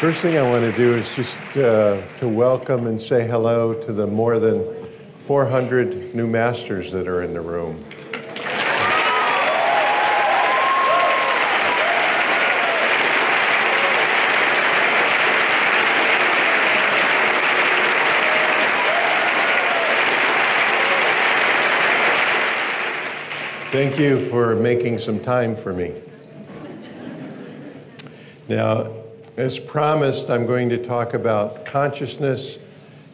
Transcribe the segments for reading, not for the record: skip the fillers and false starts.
First thing I want to do is just to welcome and say hello to the more than 400 new masters that are in the room. Thank you for making some time for me. Now, as promised, I'm going to talk about consciousness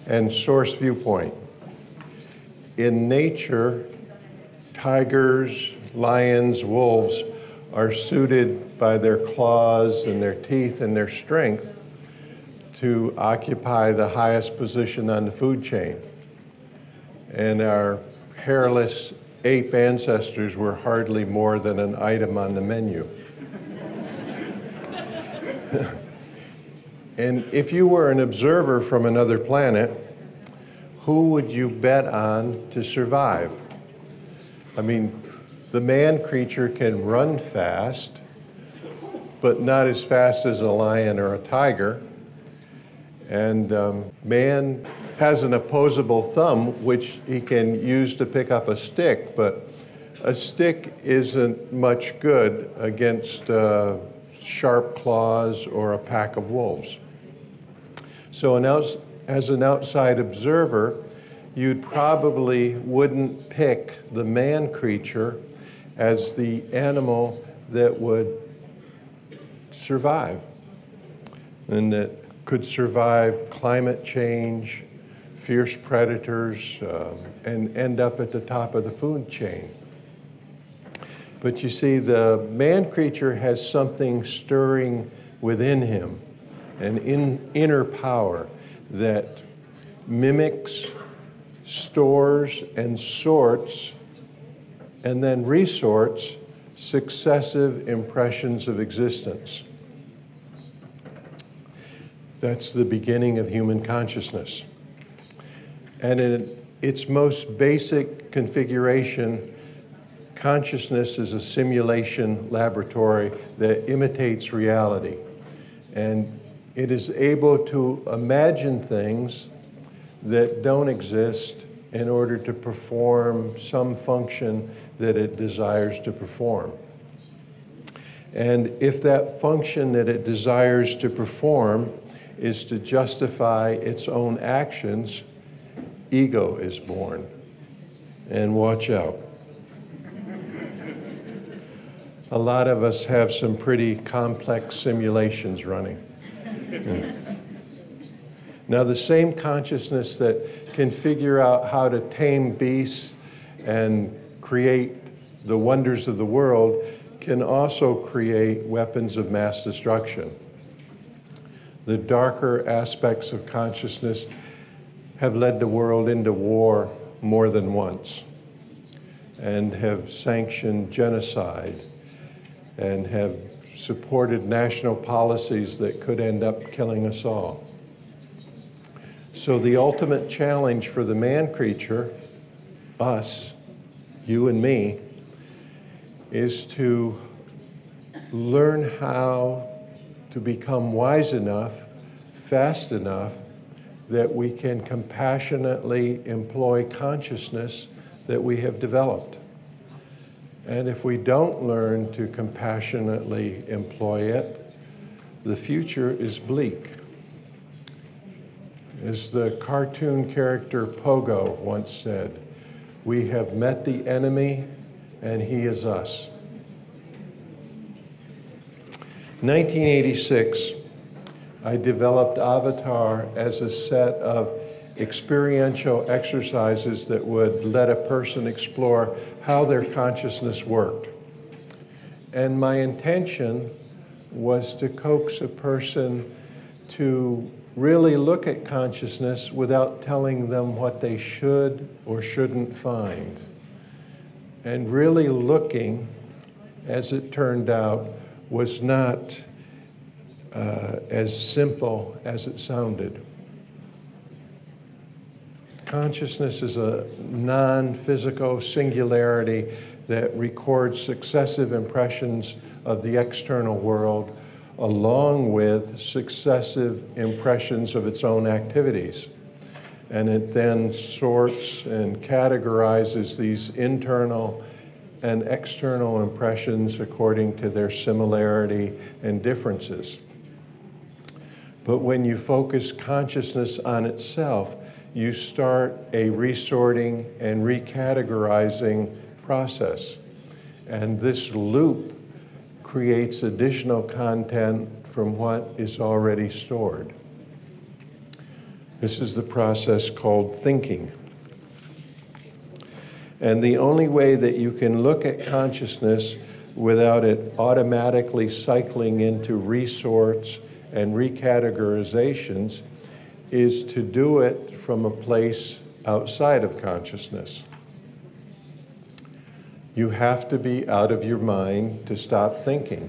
and source viewpoint. In nature, tigers, lions, wolves are suited by their claws and their teeth and their strength to occupy the highest position on the food chain. And our hairless ape ancestors were hardly more than an item on the menu. And if you were an observer from another planet, who would you bet on to survive? I mean, the man creature can run fast, but not as fast as a lion or a tiger. And man has an opposable thumb, which he can use to pick up a stick, but a stick isn't much good against sharp claws or a pack of wolves. So as an outside observer, you probably wouldn't pick the man creature as the animal that would survive and that could survive climate change, fierce predators, and end up at the top of the food chain. But you see, the man creature has something stirring within him, an inner power that mimics, stores, and sorts, and then resorts successive impressions of existence. That's the beginning of human consciousness. And in its most basic configuration, consciousness is a simulation laboratory that imitates reality. And it is able to imagine things that don't exist in order to perform some function that it desires to perform. And if that function that it desires to perform is to justify its own actions, ego is born. And watch out. A lot of us have some pretty complex simulations running. Now, the same consciousness that can figure out how to tame beasts and create the wonders of the world can also create weapons of mass destruction. The darker aspects of consciousness have led the world into war more than once and have sanctioned genocide and have supported national policies that could end up killing us all. So the ultimate challenge for the man creature, us, you and me, is to learn how to become wise enough, fast enough, that we can compassionately employ consciousness that we have developed. And if we don't learn to compassionately employ it, the future is bleak. As the cartoon character Pogo once said, we have met the enemy and he is us. 1986, I developed Avatar as a set of experiential exercises that would let a person explore how their consciousness worked. And my intention was to coax a person to really look at consciousness without telling them what they should or shouldn't find. And really looking, as it turned out, was not as simple as it sounded. Consciousness is a non-physical singularity that records successive impressions of the external world along with successive impressions of its own activities. And it then sorts and categorizes these internal and external impressions according to their similarity and differences. But when you focus consciousness on itself, you start a resorting and recategorizing process. And this loop creates additional content from what is already stored. This is the process called thinking. And the only way that you can look at consciousness without it automatically cycling into resorts and recategorizations is to do it from a place outside of consciousness. You have to be out of your mind to stop thinking.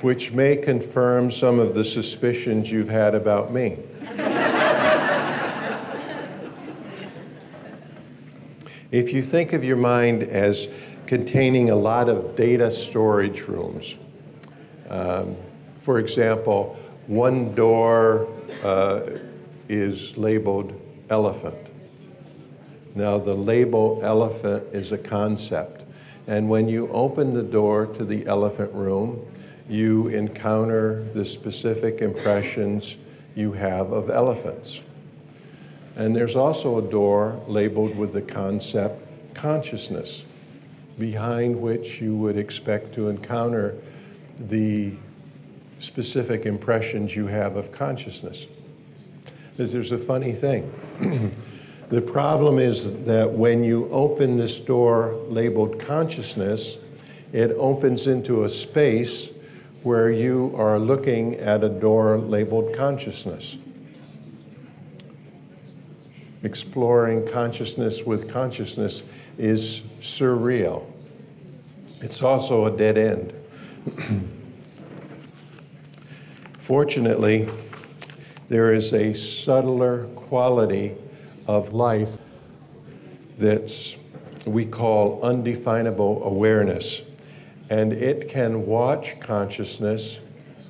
Which may confirm some of the suspicions you've had about me. If you think of your mind as containing a lot of data storage rooms, for example, one door is labeled elephant. Now, the label elephant is a concept, and when you open the door to the elephant room, you encounter the specific impressions you have of elephants. And there's also a door labeled with the concept consciousness, behind which you would expect to encounter the specific impressions you have of consciousness. There's a funny thing. The problem is that when you open this door labeled consciousness, it opens into a space where you are looking at a door labeled consciousness. Exploring consciousness with consciousness is surreal. It's also a dead end. Fortunately, there is a subtler quality of life that we call undefinable awareness. And it can watch consciousness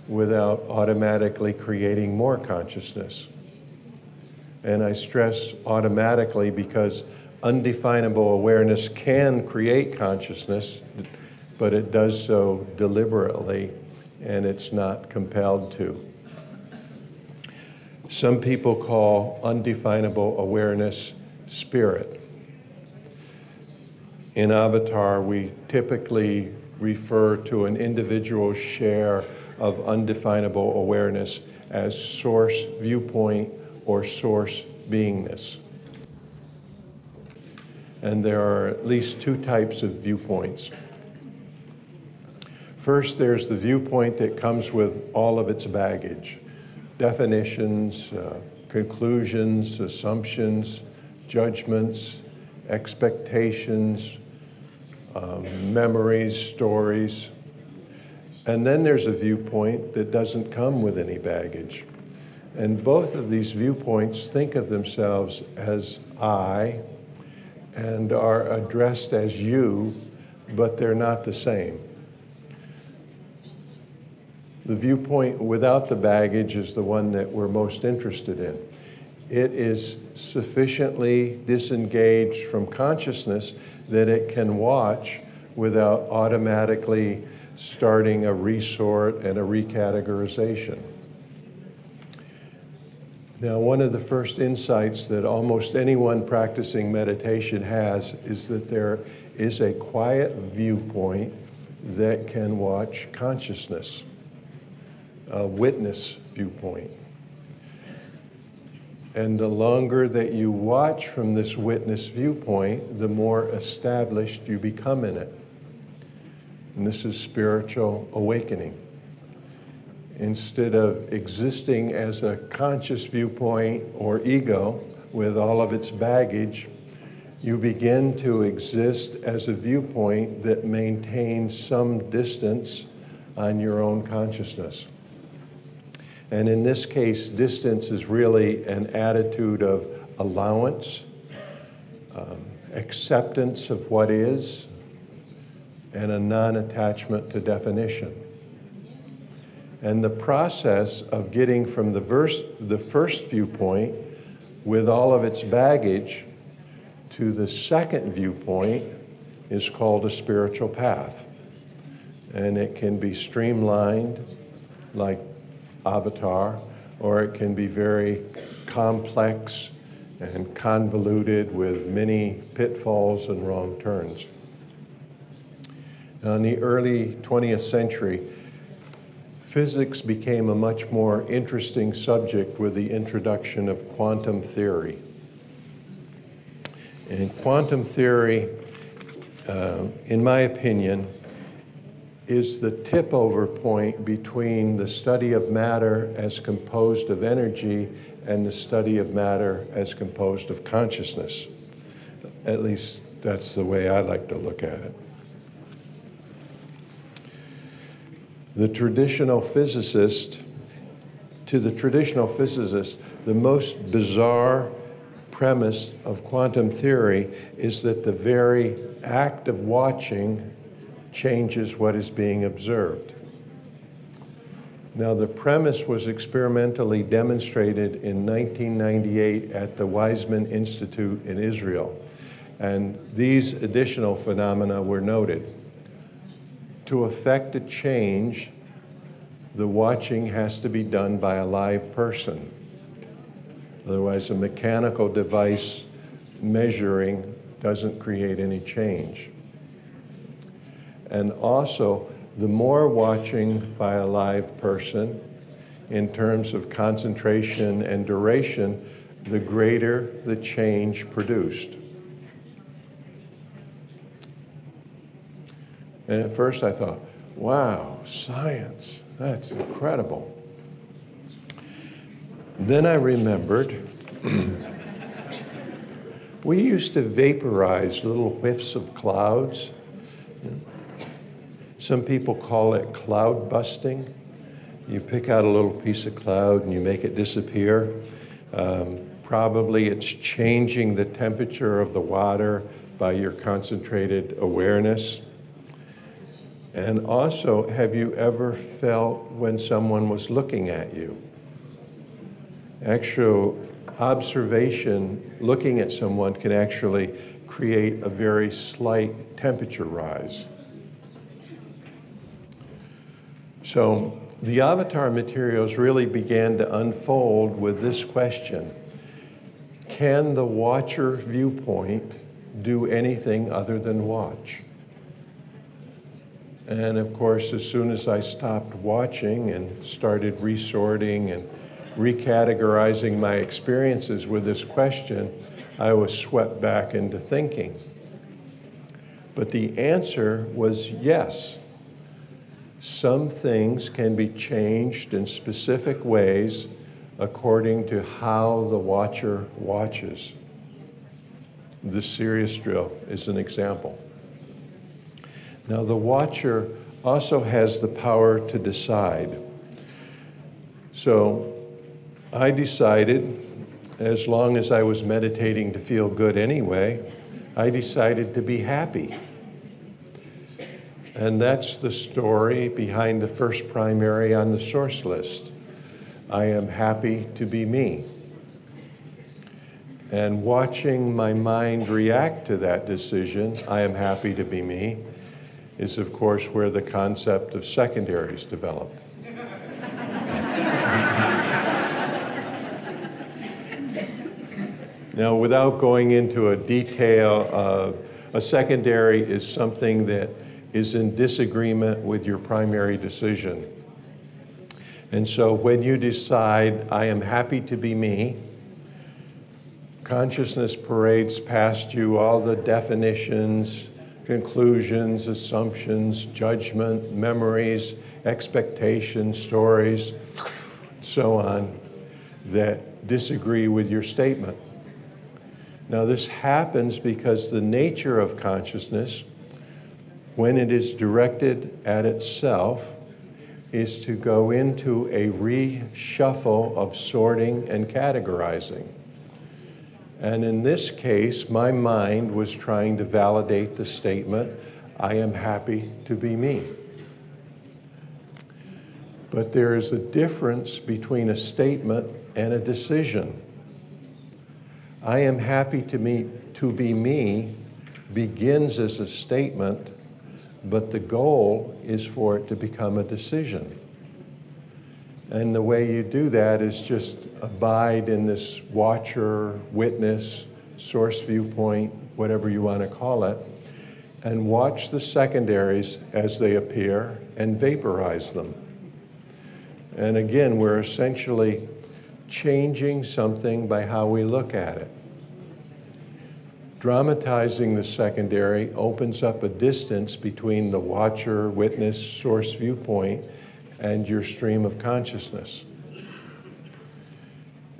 without automatically creating more consciousness. And I stress automatically because undefinable awareness can create consciousness, but it does so deliberately, and it's not compelled to. Some people call undefinable awareness spirit. In Avatar, we typically refer to an individual share of undefinable awareness as source viewpoint or source beingness. And there are at least two types of viewpoints. First, there's the viewpoint that comes with all of its baggage, definitions, conclusions, assumptions, judgments, expectations, memories, stories. And then there's a viewpoint that doesn't come with any baggage. And both of these viewpoints think of themselves as I and are addressed as you, but they're not the same. The viewpoint without the baggage is the one that we're most interested in. It is sufficiently disengaged from consciousness that it can watch without automatically starting a resort and a recategorization. Now, one of the first insights that almost anyone practicing meditation has is that there is a quiet viewpoint that can watch consciousness, a witness viewpoint. And the longer that you watch from this witness viewpoint, the more established you become in it. And this is spiritual awakening. Instead of existing as a conscious viewpoint or ego with all of its baggage, you begin to exist as a viewpoint that maintains some distance on your own consciousness. And in this case, distance is really an attitude of allowance, acceptance of what is, and a non-attachment to definition. And the process of getting from the first viewpoint with all of its baggage to the second viewpoint is called a spiritual path. And it can be streamlined like Avatar, or it can be very complex and convoluted with many pitfalls and wrong turns. Now, in the early 20th century, physics became a much more interesting subject with the introduction of quantum theory. And quantum theory, in my opinion, is the tip-over point between the study of matter as composed of energy and the study of matter as composed of consciousness. At least that's the way I like to look at it. To the traditional physicist, the most bizarre premise of quantum theory is that the very act of watching changes what is being observed. Now, the premise was experimentally demonstrated in 1998 at the Weizmann Institute in Israel, and these additional phenomena were noted. To effect a change, the watching has to be done by a live person. Otherwise, a mechanical device measuring doesn't create any change. And also, the more watching by a live person, in terms of concentration and duration, the greater the change produced. And at first I thought, wow, science, that's incredible. Then I remembered we used to vaporize little whiffs of clouds. Some people call it cloud busting. You pick out a little piece of cloud and you make it disappear. Probably it's changing the temperature of the water by your concentrated awareness. And also, have you ever felt when someone was looking at you? Actual observation, looking at someone, can actually create a very slight temperature rise. So the Avatar materials really began to unfold with this question: can the watcher viewpoint do anything other than watch? And of course, as soon as I stopped watching and started resorting and recategorizing my experiences with this question, I was swept back into thinking. But the answer was yes. Some things can be changed in specific ways according to how the watcher watches. The serious drill is an example. Now, the watcher also has the power to decide. So I decided, as long as I was meditating to feel good anyway, I decided to be happy. And that's the story behind the first primary on the source list. I am happy to be me. And watching my mind react to that decision, I am happy to be me, is of course where the concept of secondaries developed. Now, without going into a detail, a secondary is something that is in disagreement with your primary decision. And so when you decide, I am happy to be me, consciousness parades past you all the definitions, conclusions, assumptions, judgment, memories, expectations, stories, so on, that disagree with your statement. Now, this happens because the nature of consciousness, when it is directed at itself, is to go into a reshuffle of sorting and categorizing. And in this case, my mind was trying to validate the statement, I am happy to be me. But there is a difference between a statement and a decision. I am happy to be me begins as a statement, but the goal is for it to become a decision. And the way you do that is just abide in this watcher, witness, source viewpoint, whatever you want to call it, and watch the secondaries as they appear and vaporize them. And again, we're essentially changing something by how we look at it. Dramatizing the secondary opens up a distance between the watcher, witness, source viewpoint and your stream of consciousness.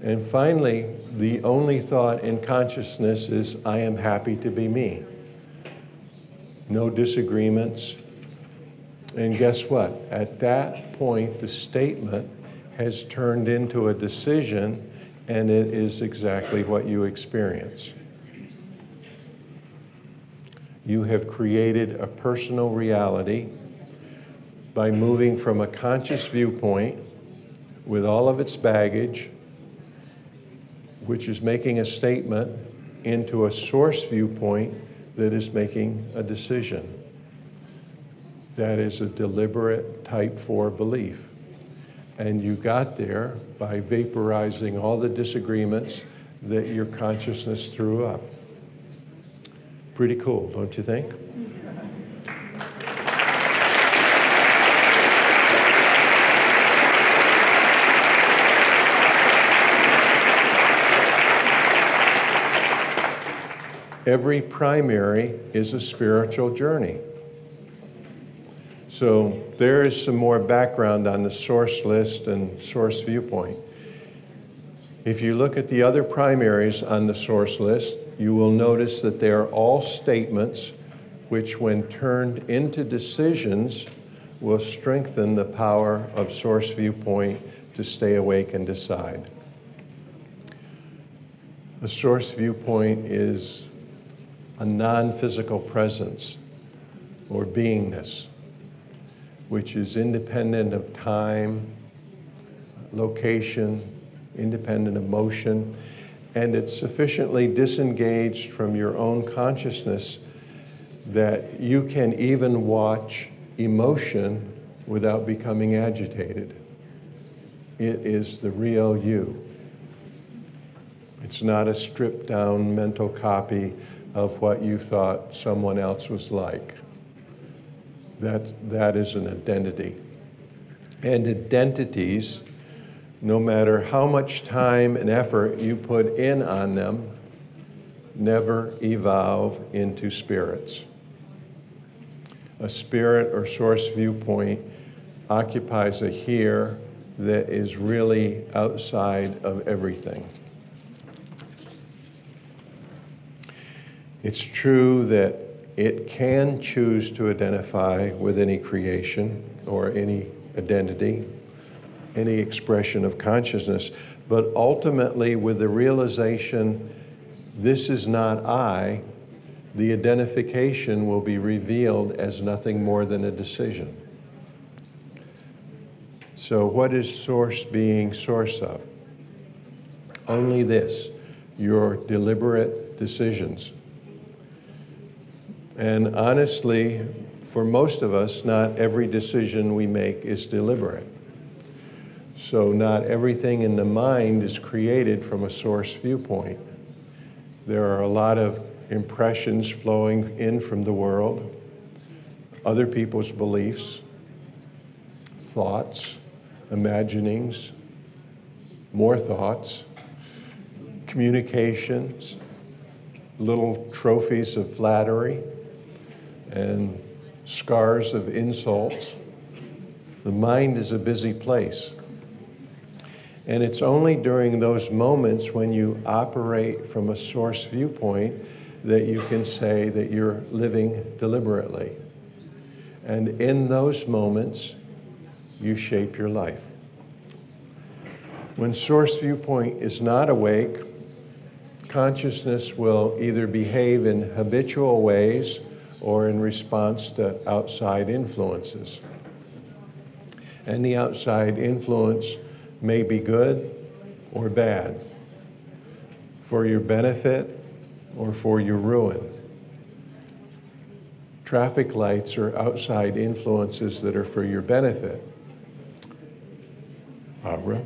And finally, the only thought in consciousness is, I am happy to be me. No disagreements. And guess what? At that point, the statement has turned into a decision, and it is exactly what you experience. You have created a personal reality by moving from a conscious viewpoint with all of its baggage, which is making a statement, into a source viewpoint that is making a decision. That is a deliberate type 4 belief. And you got there by vaporizing all the disagreements that your consciousness threw up. Pretty cool, don't you think? Every primary is a spiritual journey. So there is some more background on the source list and source viewpoint. If you look at the other primaries on the source list, you will notice that they are all statements which, when turned into decisions, will strengthen the power of source viewpoint to stay awake and decide. The source viewpoint is a non-physical presence, or beingness, which is independent of time, location, independent of motion, and it's sufficiently disengaged from your own consciousness that you can even watch emotion without becoming agitated. It is the real you. It's not a stripped down mental copy of what you thought someone else was like. That is an identity. And identities, no matter how much time and effort you put in on them, never evolve into spirits. A spirit or source viewpoint occupies a here that is really outside of everything. It's true that it can choose to identify with any creation or any identity, any expression of consciousness, but ultimately with the realization, this is not I, the identification will be revealed as nothing more than a decision. So what is source being source of? Only this, your deliberate decisions. And honestly, for most of us, not every decision we make is deliberate. So not everything in the mind is created from a source viewpoint. There are a lot of impressions flowing in from the world, other people's beliefs, thoughts, imaginings, more thoughts, communications, little trophies of flattery, and scars of insults. The mind is a busy place. And it's only during those moments when you operate from a source viewpoint that you can say that you're living deliberately. And in those moments, you shape your life. When source viewpoint is not awake, consciousness will either behave in habitual ways or in response to outside influences. And the outside influence may be good or bad, for your benefit or for your ruin. Traffic lights are outside influences that are for your benefit. Barbara?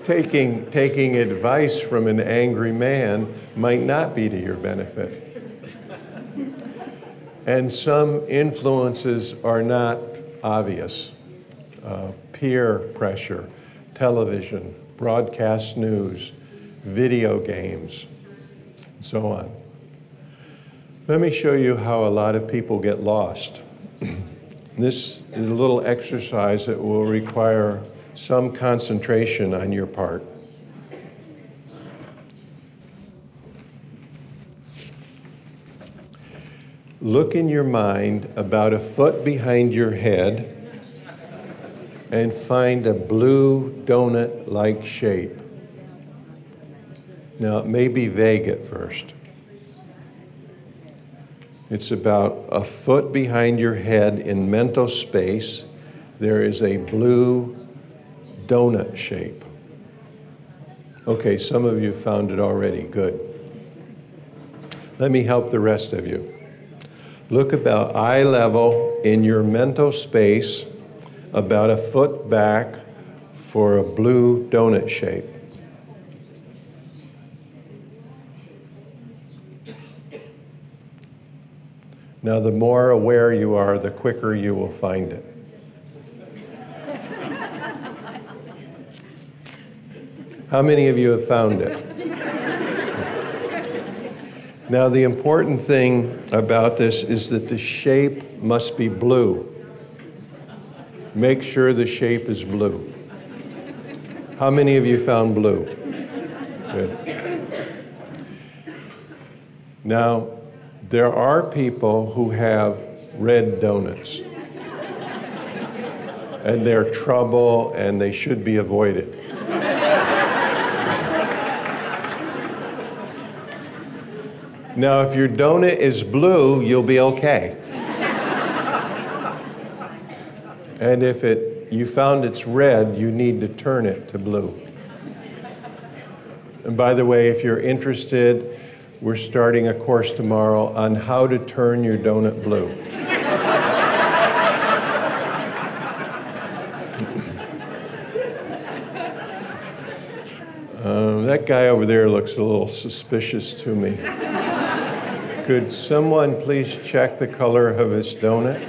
Taking advice from an angry man might not be to your benefit. And some influences are not obvious. Peer pressure, television, broadcast news, video games, and so on. Let me show you how a lot of people get lost. This is a little exercise that will require some concentration on your part. Look in your mind about a foot behind your head and find a blue donut-like shape. Now, it may be vague at first. It's about a foot behind your head in mental space. There is a blue donut shape. Okay, some of you found it already. Good. Let me help the rest of you. Look about eye level in your mental space, about a foot back for a blue donut shape. Now, the more aware you are, the quicker you will find it. How many of you have found it? Now, the important thing about this is that the shape must be blue. Make sure the shape is blue. How many of you found blue? Good. Now, there are people who have red donuts, and they're trouble and they should be avoided. Now, if your donut is blue, you'll be okay. And if you found it's red, you need to turn it to blue. And by the way, if you're interested, we're starting a course tomorrow on how to turn your donut blue. That guy over there looks a little suspicious to me. Could someone please check the color of his donut?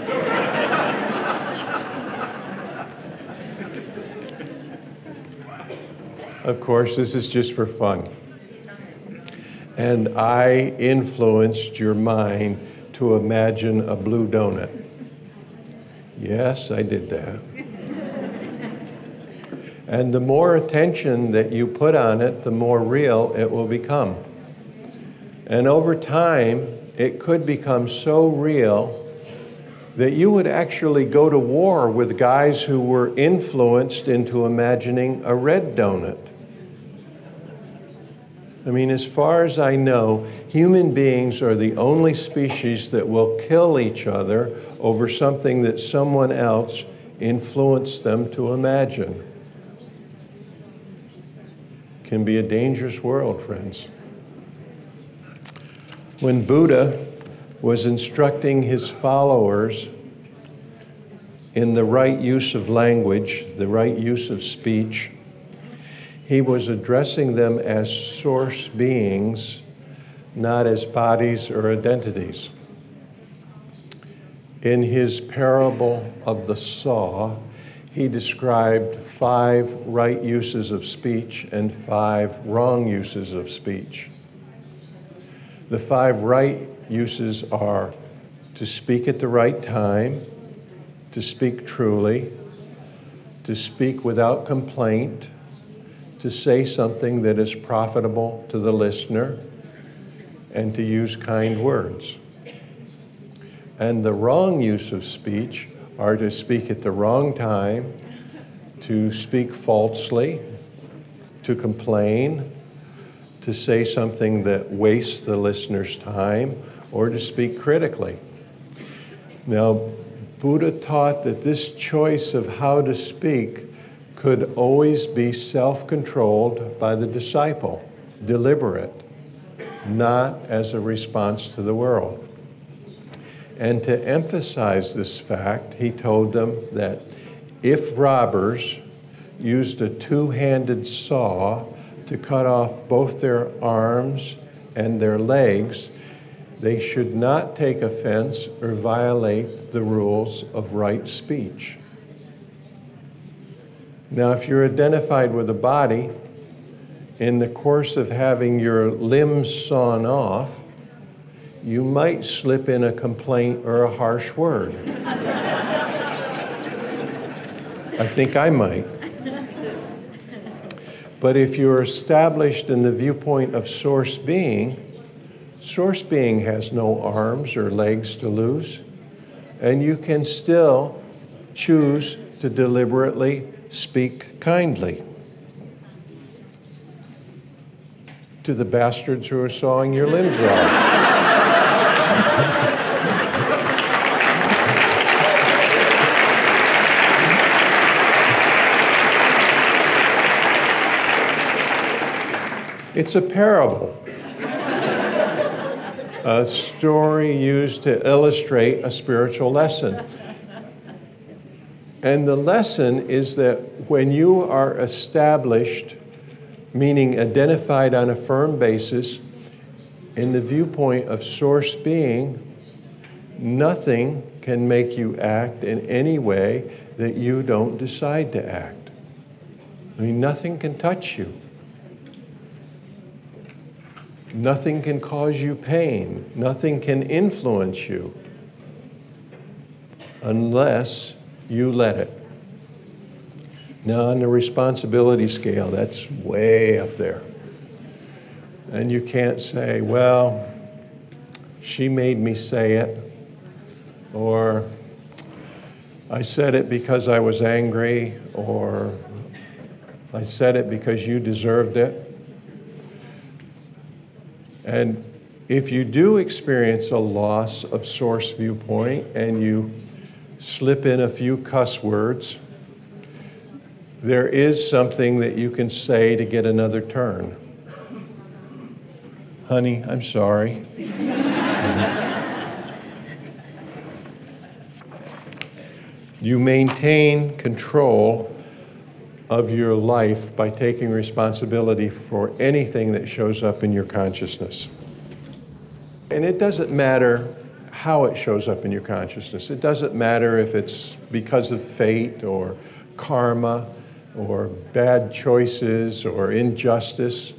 Of course, this is just for fun. And I influenced your mind to imagine a blue donut. Yes, I did that. And the more attention that you put on it, the more real it will become. And over time, it could become so real that you would actually go to war with guys who were influenced into imagining a red donut. I mean, as far as I know, human beings are the only species that will kill each other over something that someone else influenced them to imagine. It can be a dangerous world, friends. When Buddha was instructing his followers in the right use of language, the right use of speech, he was addressing them as source beings, not as bodies or identities. In his parable of the saw, he described 5 right uses of speech and 5 wrong uses of speech. The 5 right uses are to speak at the right time, to speak truly, to speak without complaint, to say something that is profitable to the listener and to use kind words. And the wrong use of speech are to speak at the wrong time, to speak falsely, to complain, to say something that wastes the listener's time, or to speak critically. Now, Buddha taught that this choice of how to speak could always be self-controlled by the disciple, deliberate, not as a response to the world. And to emphasize this fact, he told them that if robbers used a two-handed saw to cut off both their arms and their legs, they should not take offense or violate the rules of right speech. Now, if you're identified with a body, in the course of having your limbs sawn off, you might slip in a complaint or a harsh word. I think I might. But if you're established in the viewpoint of Source Being has no arms or legs to lose, and you can still choose to deliberately speak kindly to the bastards who are sawing your limbs off. It's a parable, a story used to illustrate a spiritual lesson. And the lesson is that when you are established, meaning identified on a firm basis, in the viewpoint of Source Being, nothing can make you act in any way that you don't decide to act. I mean, nothing can touch you. Nothing can cause you pain. Nothing can influence you unless you let it. Now, on the responsibility scale, that's way up there. And you can't say, well, she made me say it, or I said it because I was angry, or I said it because you deserved it. And if you do experience a loss of Source viewpoint and you slip in a few cuss words, there is something that you can say to get another turn. Honey, I'm sorry. You maintain control of your life by taking responsibility for anything that shows up in your consciousness. And it doesn't matter how it shows up in your consciousness. It doesn't matter if it's because of fate or karma or bad choices or injustice.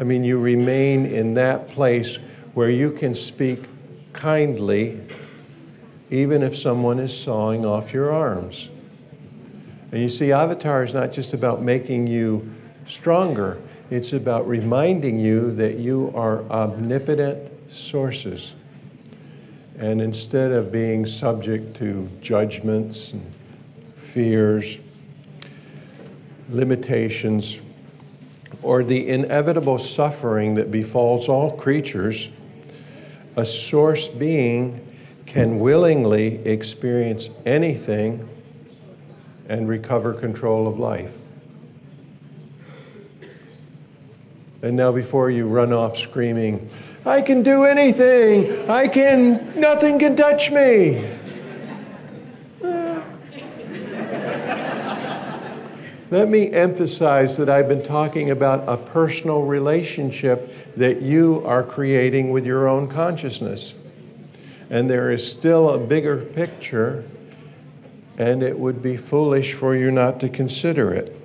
I mean, you remain in that place where you can speak kindly even if someone is sawing off your arms. And you see, Avatar is not just about making you stronger. It's about reminding you that you are omnipotent sources. And instead of being subject to judgments and fears, limitations, or the inevitable suffering that befalls all creatures, a Source Being can willingly experience anything and recover control of life. And now before you run off screaming, I can do anything, nothing can touch me. Let me emphasize that I've been talking about a personal relationship that you are creating with your own consciousness. And there is still a bigger picture, and it would be foolish for you not to consider it.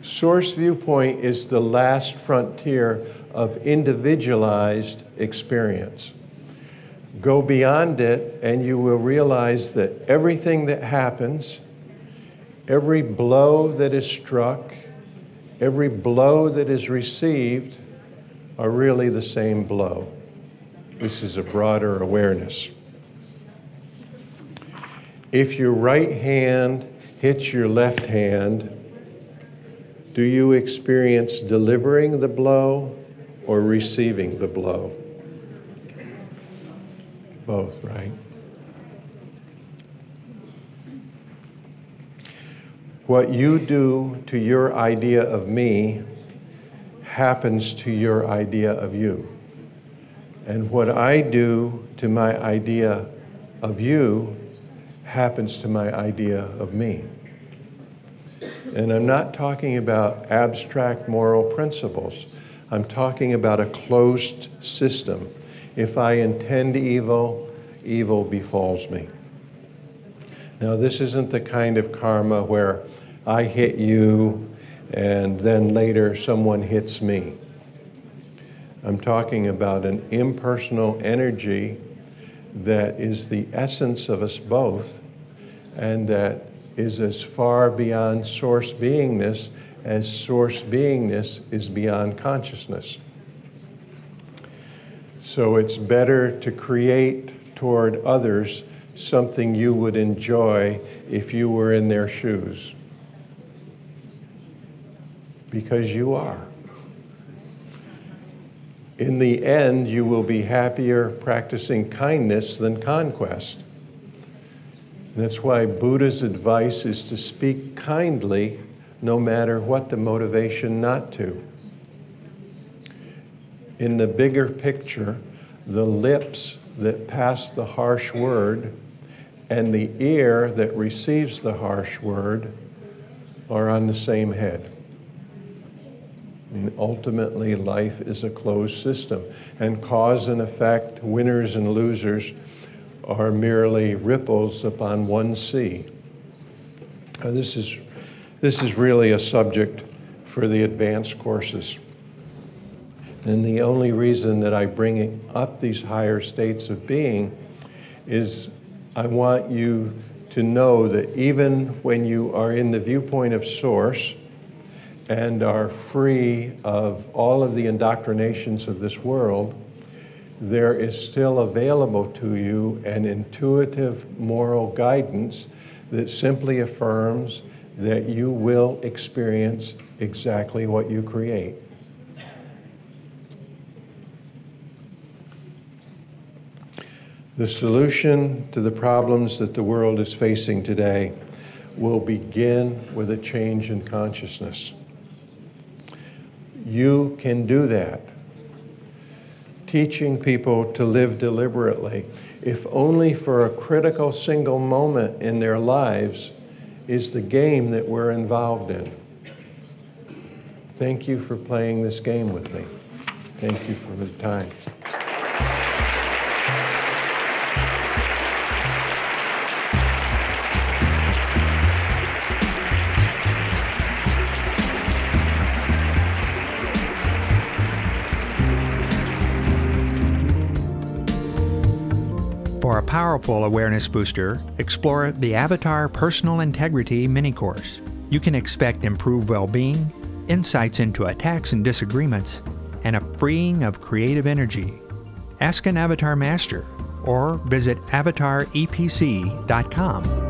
Source viewpoint is the last frontier of individualized experience. Go beyond it, and you will realize that everything that happens Every blow that is struck, every blow that is received are really the same blow. This is a broader awareness. If your right hand hits your left hand, do you experience delivering the blow or receiving the blow? Both, right? What you do to your idea of me happens to your idea of you. And what I do to my idea of you happens to my idea of me. And I'm not talking about abstract moral principles. I'm talking about a closed system. If I intend evil, evil befalls me. Now, this isn't the kind of karma where I hit you and then later someone hits me. I'm talking about an impersonal energy that is the essence of us both and that is as far beyond source beingness as source beingness is beyond consciousness. So it's better to create toward others something you would enjoy if you were in their shoes. Because you are. In the end, you will be happier practicing kindness than conquest. That's why Buddha's advice is to speak kindly no matter what the motivation not to. In the bigger picture, the lips that pass the harsh word and the ear that receives the harsh word are on the same head. And ultimately, life is a closed system, and cause and effect, winners and losers, are merely ripples upon one sea. This is really a subject for the advanced courses. And the only reason that I bring up these higher states of being is I want you to know that even when you are in the viewpoint of Source and are free of all of the indoctrinations of this world, there is still available to you an intuitive moral guidance that simply affirms that you will experience exactly what you create. The solution to the problems that the world is facing today will begin with a change in consciousness. You can do that. Teaching people to live deliberately, if only for a critical single moment in their lives, is the game that we're involved in. Thank you for playing this game with me. Thank you for the time. For a powerful awareness booster, explore the Avatar Personal Integrity mini-course. You can expect improved well-being, insights into attacks and disagreements, and a freeing of creative energy. Ask an Avatar Master or visit avatarepc.com.